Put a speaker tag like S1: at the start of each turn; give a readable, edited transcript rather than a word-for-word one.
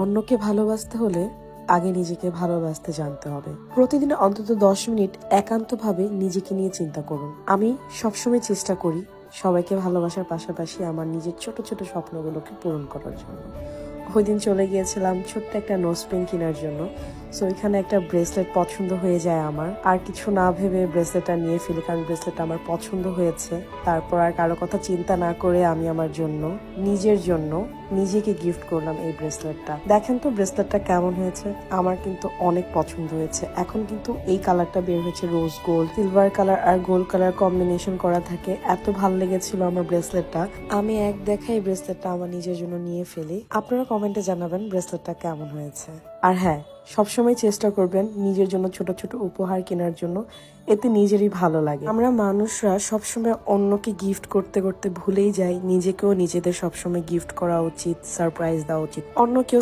S1: অন্যকে ভালোবাসতে হলে আগে নিজেকে ভালোবাসতে জানতে হবে। প্রতিদিন অন্তত 10 মিনিট একান্তভাবে নিজেকে নিয়ে চিন্তা করুন। আমি সবসময় চেষ্টা করি সবাইকে ভালোবাসার পাশাপাশি আমার নিজের ছোট ছোট স্বপ্নগুলোকে পূরণ করার জন্য। ওই দিন চলে গিয়েছিলাম ছোট্ট একটা নোজপিন কেনার জন্য। সো এখানে একটা ব্রেসলেট পছন্দ হয়ে যায় আমার, আর কিছু না ভেবে ব্রেসলেটটা নিয়ে ফেলি, কারণ ব্রেসলেটটা আমার পছন্দ হয়েছে। তারপর আর কারো কথা চিন্তা না করে আমি আমার জন্য, নিজের জন্য নিজেকে গিফট করলাম এই ব্রেসলেটটা। দেখেন তো ব্রেসলেটটা কেমন হয়েছে, আমার কিন্তু অনেক পছন্দ হয়েছে। এখন কিন্তু এই কালারটা বের হয়েছে, রোজ গোল্ড, সিলভার কালার আর গোল্ড কালার কম্বিনেশন করা থাকে। এত ভালো লেগেছিল আমার ব্রেসলেটটা, আমি এক দেখাই ব্রেসলেটটা আমার নিজের জন্য নিয়ে ফেলি। আপনারা কমেন্টে জানাবেন ব্রেসলেটটা কেমন হয়েছে। আর হ্যাঁ, সবসময় চেষ্টা করবেন নিজের জন্য ছোট ছোট উপহার কেনার জন্য, এতে নিজেরই ভালো লাগে। আমরা মানুষরা সবসময় অন্যকে গিফট করতে করতে ভুলেই যাই নিজেকেও নিজেদের সবসময় গিফট করা উচিত, সারপ্রাইজ দেওয়া উচিত। অন্য কেউ